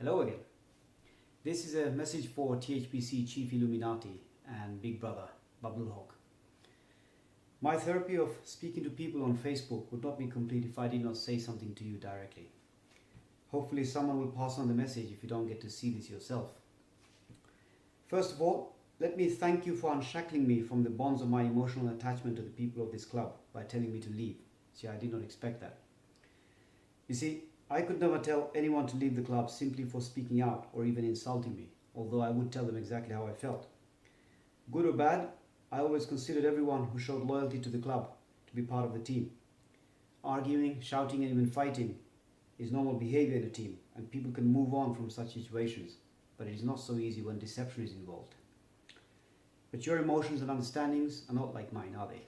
Hello again. This is a message for THBC Chief Illuminati and Big Brother, Bablul Hoque. My therapy of speaking to people on Facebook would not be complete if I did not say something to you directly. Hopefully someone will pass on the message if you don't get to see this yourself. First of all, let me thank you for unshackling me from the bonds of my emotional attachment to the people of this club by telling me to leave. See, I did not expect that. You see, I could never tell anyone to leave the club simply for speaking out or even insulting me, although I would tell them exactly how I felt. Good or bad, I always considered everyone who showed loyalty to the club to be part of the team. Arguing, shouting and even fighting is normal behavior in a team, and people can move on from such situations, but it is not so easy when deception is involved. But your emotions and understandings are not like mine, are they?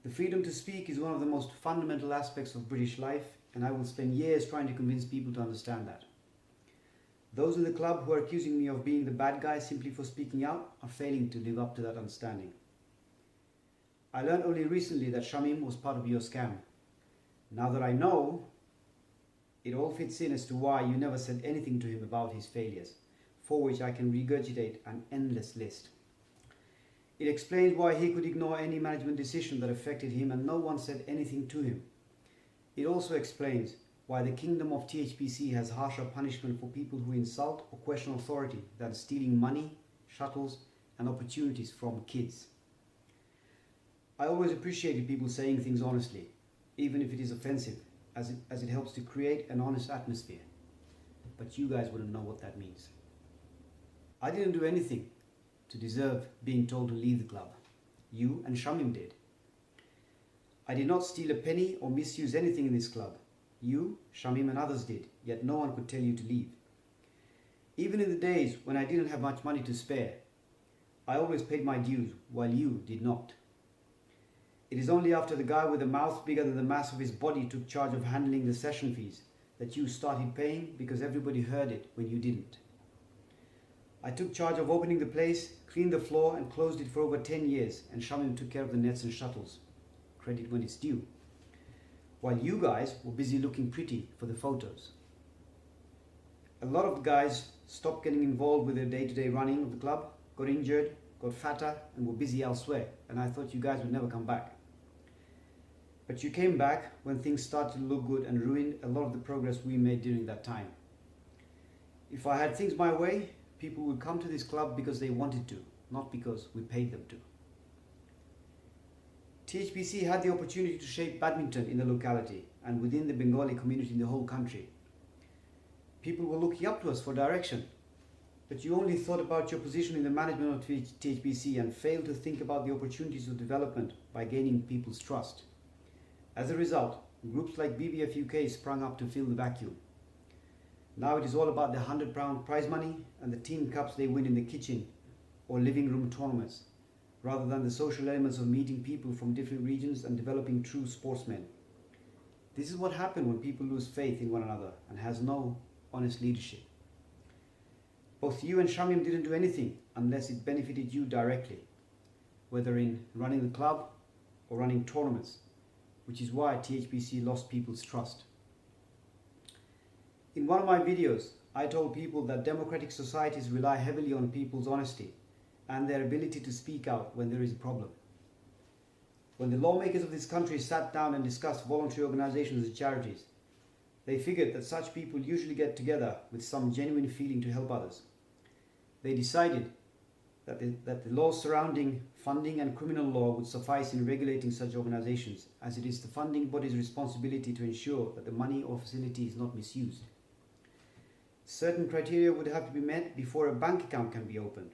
The freedom to speak is one of the most fundamental aspects of British life, and I will spend years trying to convince people to understand that. Those in the club who are accusing me of being the bad guy simply for speaking out are failing to live up to that understanding. I learned only recently that Shamim was part of your scam. Now that I know, it all fits in as to why you never said anything to him about his failures, for which I can regurgitate an endless list. It explains why he could ignore any management decision that affected him and no one said anything to him. It also explains why the kingdom of THBC has harsher punishment for people who insult or question authority than stealing money, shuttles and opportunities from kids. I always appreciated people saying things honestly, even if it is offensive, as it helps to create an honest atmosphere. But you guys wouldn't know what that means. I didn't do anything to deserve being told to leave the club. You and Shamim did. I did not steal a penny or misuse anything in this club. You, Shamim and others did, yet no one could tell you to leave. Even in the days when I didn't have much money to spare, I always paid my dues while you did not. It is only after the guy with a mouth bigger than the mass of his body took charge of handling the session fees that you started paying because everybody heard it when you didn't. I took charge of opening the place, cleaned the floor and closed it for over 10 years, and Shamim took care of the nets and shuttles. Credit when it's due. While you guys were busy looking pretty for the photos. A lot of guys stopped getting involved with the day-to-day running of the club, got injured, got fatter and were busy elsewhere, and I thought you guys would never come back. But you came back when things started to look good and ruined a lot of the progress we made during that time. If I had things my way, people would come to this club because they wanted to, not because we paid them to. THBC had the opportunity to shape badminton in the locality and within the Bengali community in the whole country. People were looking up to us for direction, but you only thought about your position in the management of THBC and failed to think about the opportunities of development by gaining people's trust. As a result, groups like BBF UK sprung up to fill the vacuum. Now it is all about the £100 prize money and the team cups they win in the kitchen or living room tournaments, rather than the social elements of meeting people from different regions and developing true sportsmen. This is what happens when people lose faith in one another and has no honest leadership. Both you and Shamim didn't do anything unless it benefited you directly, whether in running the club or running tournaments, which is why THBC lost people's trust. In one of my videos, I told people that democratic societies rely heavily on people's honesty and their ability to speak out when there is a problem. When the lawmakers of this country sat down and discussed voluntary organizations and charities, they figured that such people usually get together with some genuine feeling to help others. They decided that the laws surrounding funding and criminal law would suffice in regulating such organizations, as it is the funding body's responsibility to ensure that the money or facility is not misused. Certain criteria would have to be met before a bank account can be opened.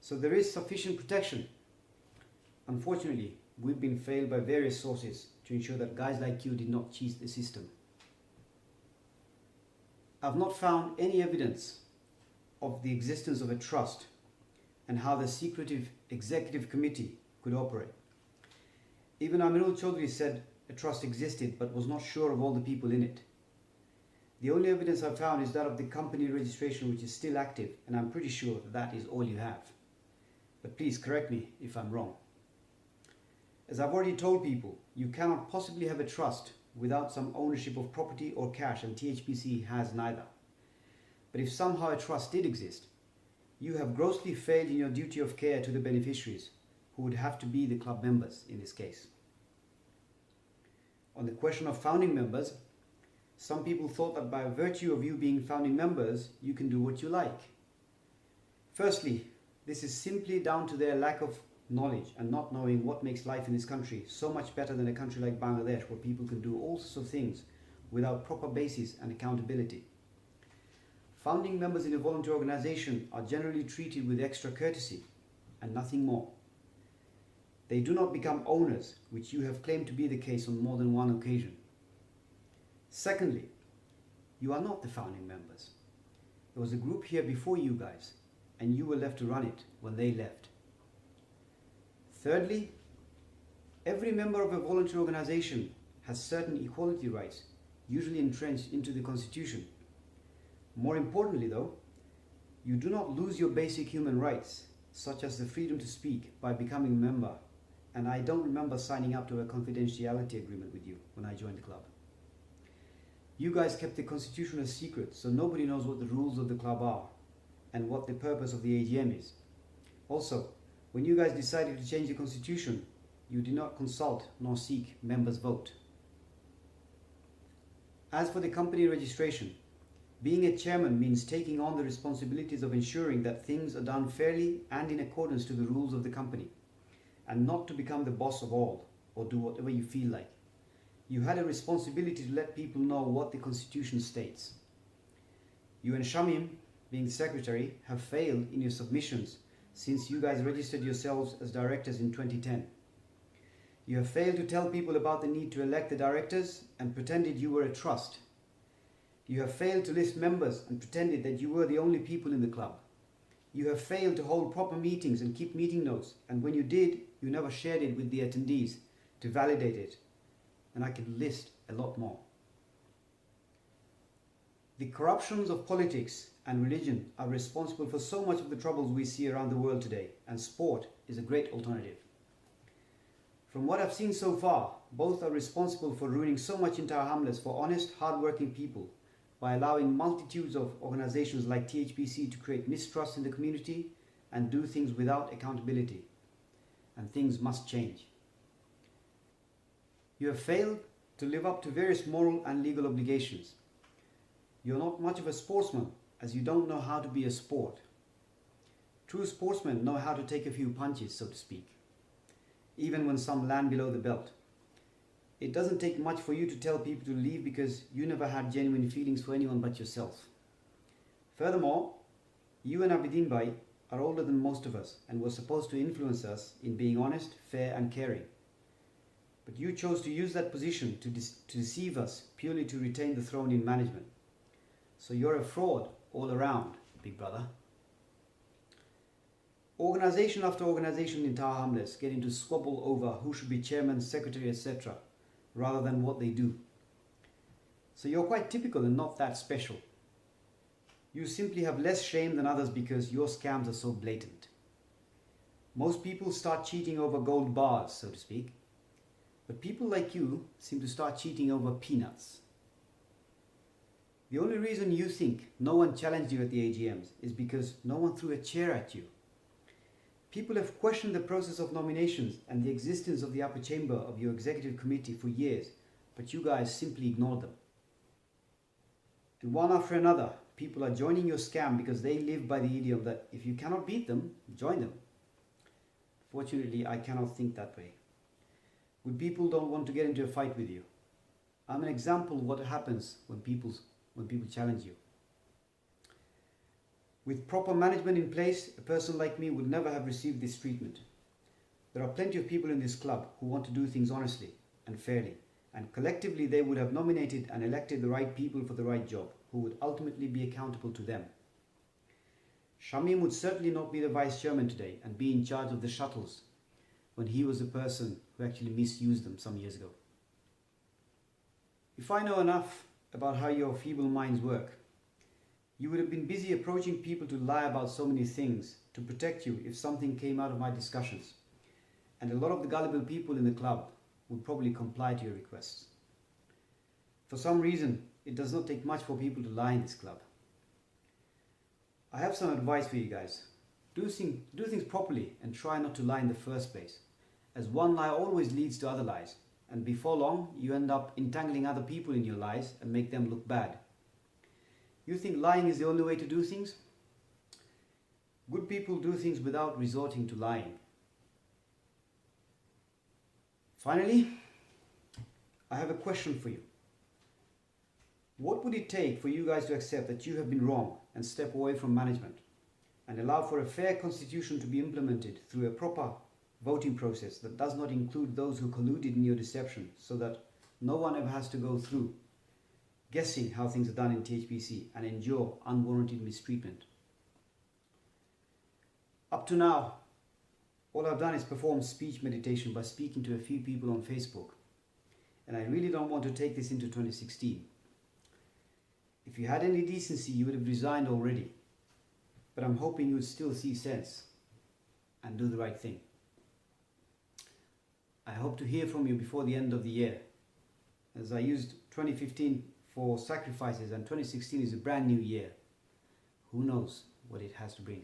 So there is sufficient protection. Unfortunately, we've been failed by various sources to ensure that guys like you did not cheat the system. I've not found any evidence of the existence of a trust and how the secretive executive committee could operate. Even Amirul Chaudhry said a trust existed but was not sure of all the people in it. The only evidence I've found is that of the company registration, which is still active, and I'm pretty sure that is all you have. But please correct me if I'm wrong. As I've already told people, you cannot possibly have a trust without some ownership of property or cash, and THBC has neither. But if somehow a trust did exist, you have grossly failed in your duty of care to the beneficiaries, who would have to be the club members in this case. On the question of founding members, some people thought that by virtue of you being founding members, you can do what you like. Firstly, this is simply down to their lack of knowledge and not knowing what makes life in this country so much better than a country like Bangladesh, where people can do all sorts of things without proper basis and accountability. Founding members in a voluntary organization are generally treated with extra courtesy and nothing more. They do not become owners, which you have claimed to be the case on more than one occasion. Secondly, you are not the founding members. There was a group here before you guys, and you were left to run it when they left. Thirdly, every member of a voluntary organization has certain equality rights, usually entrenched into the Constitution. More importantly though, you do not lose your basic human rights, such as the freedom to speak, by becoming a member, and I don't remember signing up to a confidentiality agreement with you when I joined the club. You guys kept the Constitution a secret, so nobody knows what the rules of the club are and what the purpose of the AGM is. Also, when you guys decided to change the Constitution, you did not consult nor seek members' vote. As for the company registration, being a chairman means taking on the responsibilities of ensuring that things are done fairly and in accordance to the rules of the company, and not to become the boss of all or do whatever you feel like. You had a responsibility to let people know what the Constitution states. You and Shamim, being secretary, have failed in your submissions since you guys registered yourselves as directors in 2010. You have failed to tell people about the need to elect the directors and pretended you were a trust. You have failed to list members and pretended that you were the only people in the club. You have failed to hold proper meetings and keep meeting notes, and when you did, you never shared it with the attendees to validate it. And I could list a lot more. The corruptions of politics and religion are responsible for so much of the troubles we see around the world today, and sport is a great alternative. From what I've seen so far, both are responsible for ruining so much in Tower Hamlets for honest, hard-working people by allowing multitudes of organizations like THBC to create mistrust in the community and do things without accountability. And things must change. You have failed to live up to various moral and legal obligations. You're not much of a sportsman, as you don't know how to be a sport. True sportsmen know how to take a few punches, so to speak, even when some land below the belt. It doesn't take much for you to tell people to leave because you never had genuine feelings for anyone but yourself. Furthermore, you and Abidin Bhai are older than most of us and were supposed to influence us in being honest, fair and caring. But you chose to use that position to deceive us purely to retain the throne in management. So you're a fraud all around, big brother. Organization after organization in Tower Hamlets get into squabble over who should be chairman, secretary, etc., rather than what they do. So you're quite typical and not that special. You simply have less shame than others because your scams are so blatant. Most people start cheating over gold bars, so to speak. But people like you seem to start cheating over peanuts. The only reason you think no one challenged you at the AGMs is because no one threw a chair at you. People have questioned the process of nominations and the existence of the upper chamber of your executive committee for years, but you guys simply ignored them. And one after another, people are joining your scam because they live by the idiom that if you cannot beat them, join them. Fortunately, I cannot think that way. Good people don't want to get into a fight with you. I'm an example of what happens when people challenge you. With proper management in place, a person like me would never have received this treatment. There are plenty of people in this club who want to do things honestly and fairly, and collectively they would have nominated and elected the right people for the right job, who would ultimately be accountable to them. Shamim would certainly not be the vice chairman today and be in charge of the shuttles when he was the person who actually misused them some years ago. If I know enough about how your feeble minds work, you would have been busy approaching people to lie about so many things to protect you if something came out of my discussions. And a lot of the gullible people in the club would probably comply to your requests. For some reason, it does not take much for people to lie in this club. I have some advice for you guys. Do things properly and try not to lie in the first place, as one lie always leads to other lies, and before long you end up entangling other people in your lies and make them look bad. You think lying is the only way to do things? Good people do things without resorting to lying. Finally, I have a question for you. What would it take for you guys to accept that you have been wrong and step away from management and allow for a fair constitution to be implemented through a proper voting process that does not include those who colluded in your deception, so that no one ever has to go through guessing how things are done in THBC and endure unwarranted mistreatment? Up to now, all I've done is perform speech meditation by speaking to a few people on Facebook, and I really don't want to take this into 2016. If you had any decency, you would have resigned already, but I'm hoping you would still see sense and do the right thing. I hope to hear from you before the end of the year, as I used 2015 for sacrifices and 2016 is a brand new year. Who knows what it has to bring.